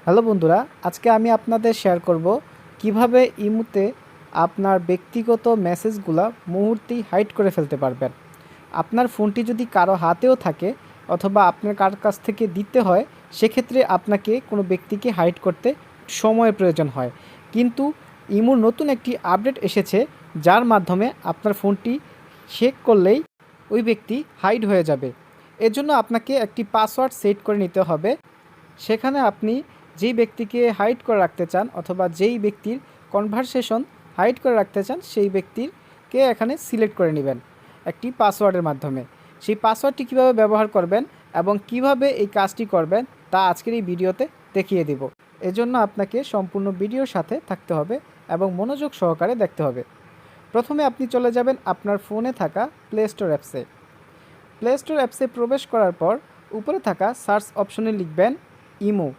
Hello বন্ধুরা, আজকে আমি আপনাদের শেয়ার করব কিভাবে ইমোতে আপনার ব্যক্তিগত মেসেজগুলা মুহূর্তেই হাইড করে ফেলতে পারবেন। আপনার ফোনটি যদি কারো হাতেও থাকে অথবা আপনার কার কাছ থেকে দিতে হয়, সেক্ষেত্রে আপনাকে কোনো ব্যক্তিকে হাইড করতে সময়ের প্রয়োজন হয়। কিন্তু ইমোর নতুন একটি আপডেট এসেছে, যার মাধ্যমে আপনার ফোনটি চেক করলেই ওই ব্যক্তি হাইড হয়ে যাবে। এর জন্য আপনাকে একটি পাসওয়ার্ড সেট করে নিতে হবে। সেখানে আপনি যেই ব্যক্তিকে হাইড করে রাখতে চান অথবা যেই ব্যক্তির কনভারসেশন হাইড করে রাখতে চান, সেই ব্যক্তিরকে এখানে সিলেক্ট করে নেবেন একটি পাসওয়ার্ডের মাধ্যমে। সেই পাসওয়ার্ডটি কীভাবে ব্যবহার করবেন এবং কিভাবে এই কাজটি করবেন তা আজকের এই ভিডিওতে দেখিয়ে দেব। এজন্য আপনাকে সম্পূর্ণ ভিডিওর সাথে থাকতে হবে এবং মনোযোগ সহকারে দেখতে হবে। প্রথমে আপনি চলে যাবেন আপনার ফোনে থাকা প্লে স্টোর অ্যাপসে। প্লে স্টোর অ্যাপসে প্রবেশ করার পর উপরে থাকা সার্চ অপশনে লিখবেন ইমো।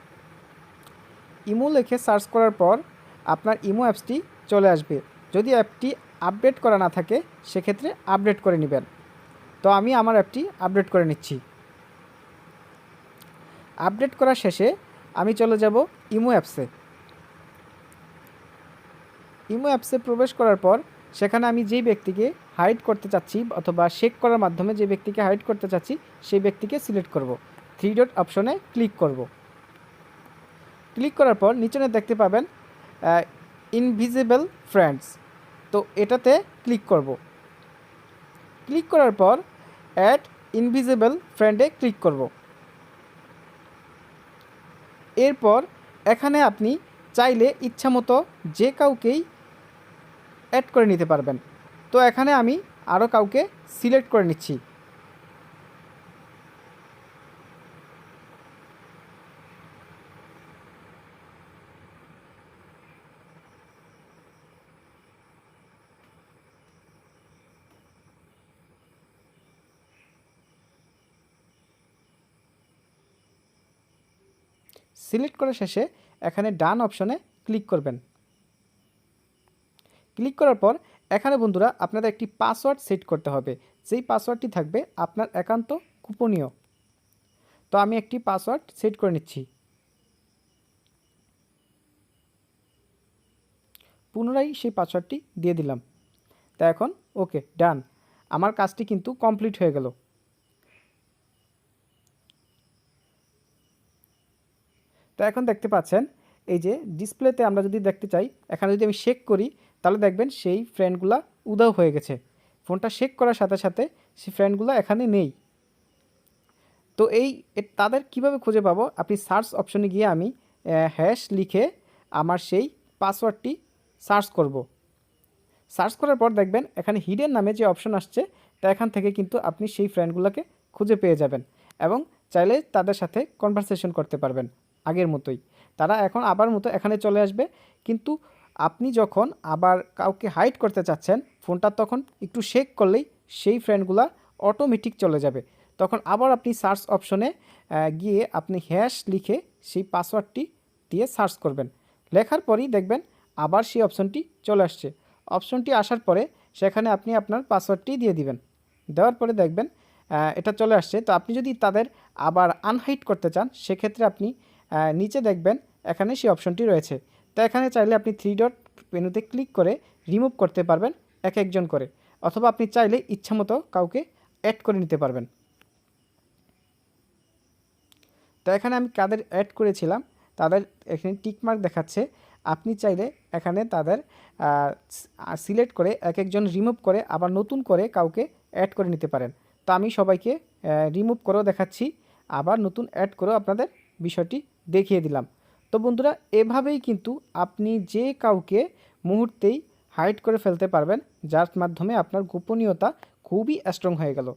ইমো লিখে সার্চ করার পর আপনার ইমো অ্যাপসটি চলে আসবে। যদি অ্যাপটি আপডেট করা না থাকে, সেক্ষেত্রে আপডেট করে নেবেন। তো আমি আমার অ্যাপটি আপডেট করে নিচ্ছি। আপডেট করা শেষে আমি চলে যাব ইমো অ্যাপসে। ইমো অ্যাপসে প্রবেশ করার পর সেখানে আমি যেই ব্যক্তিকে হাইড করতে চাচ্ছি অথবা শেক করার মাধ্যমে যে ব্যক্তিকে হাইড করতে চাচ্ছি, সেই ব্যক্তিকে সিলেক্ট করব। 3 ডট অপশনে ক্লিক করব। ক্লিক করার পর নিচে দেখতে পাবেন ইনভিজিবল ফ্রেন্ডস। তো এটাতে ক্লিক করব। ক্লিক করার পর অ্যাড ইনভিজিবল ফ্রেন্ডে ক্লিক করব। এরপর এখানে আপনি চাইলে ইচ্ছামতো যে কাউকেই অ্যাড করে নিতে পারবেন। তো এখানে আমি আরও কাউকে সিলেক্ট করে নিচ্ছি। সিলেক্ট করা শেষে এখানে ডান অপশনে ক্লিক করবেন। ক্লিক করার পর এখানে বন্ধুরা আপনাদের একটি পাসওয়ার্ড সেট করতে হবে, যেই পাসওয়ার্ডটি থাকবে আপনার একান্ত গোপনীয়। তো আমি একটি পাসওয়ার্ড সেট করে নিচ্ছি। পুনরায় সেই পাসওয়ার্ডটি দিয়ে দিলাম। তা এখন ওকে, ডান। আমার কাজটি কিন্তু কমপ্লিট হয়ে গেল। তো এখন দেখতে পাচ্ছেন এই যে ডিসপ্লেতে আমরা যদি দেখতে চাই, এখানে যদি আমি শেক করি, তাহলে দেখবেন সেই ফ্রেন্ডগুলো উধাও হয়ে গেছে। ফোনটা শেক করার সাথে সাথে সেই ফ্রেন্ডগুলো এখানে নেই। তো তাদের কিভাবে খুঁজে পাবো? আপনি সার্চ অপশনে গিয়ে আমি হ্যাশ লিখে আমার সেই পাসওয়ার্ডটি সার্চ করব। সার্চ করার পর দেখবেন এখানে হিডেন নামে যে অপশন আসছে, তা এখান থেকে কিন্তু আপনি সেই ফ্রেন্ডগুলোকে খুঁজে পেয়ে যাবেন এবং চাইলে তাদের সাথে কনভারসেশন করতে পারবেন আগের মতোই। তারা এখন আবার মতো এখানে চলে আসবে। কিন্তু আপনি যখন আবার কাউকে হাইড করতে চাচ্ছেন ফোনটা, তখন একটু শেক করলেই সেই ফ্রেন্ডগুলা অটোমেটিক চলে যাবে। তখন আবার আপনি সার্চ অপশনে গিয়ে আপনি হ্যাশ লিখে সেই পাসওয়ার্ডটি দিয়ে সার্চ করবেন। লেখার পরই দেখবেন আবার সেই অপশনটি চলে আসছে। অপশনটি আসার পরে সেখানে আপনি আপনার পাসওয়ার্ডটি দিয়ে দিবেন। দেওয়ার পরে দেখবেন এটা চলে আসছে। তো আপনি যদি তাদের আবার আনহাইড করতে চান, সেক্ষেত্রে আপনি নিচে দেখবেন এখানে সেই অপশনটি রয়েছে। তো এখানে চাইলে আপনি 3 ডট মেনুতে ক্লিক করে রিমুভ করতে পারবেন এক একজন করে, অথবা আপনি চাইলে ইচ্ছামতো কাউকে অ্যাড করে নিতে পারবেন। তো এখানে আমি কাদের অ্যাড করেছিলাম তাদের এখানে টিকমার্ক দেখাচ্ছে। আপনি চাইলে এখানে তাদের সিলেক্ট করে এক একজন রিমুভ করে আবার নতুন করে কাউকে অ্যাড করে নিতে পারেন। তো আমি সবাইকে রিমুভ করেও দেখাচ্ছি, আবার নতুন অ্যাড করেও আপনাদের বিষয়টি দেখিয়ে দিলাম। তো বন্ধুরা, এভাবেই কিন্তু আপনি যে কাউকে মুহূর্তেই হাইড করে ফেলতে পারবেন, যার মাধ্যমে আপনার গোপনীয়তা খুবই স্ট্রং হয়ে গেল।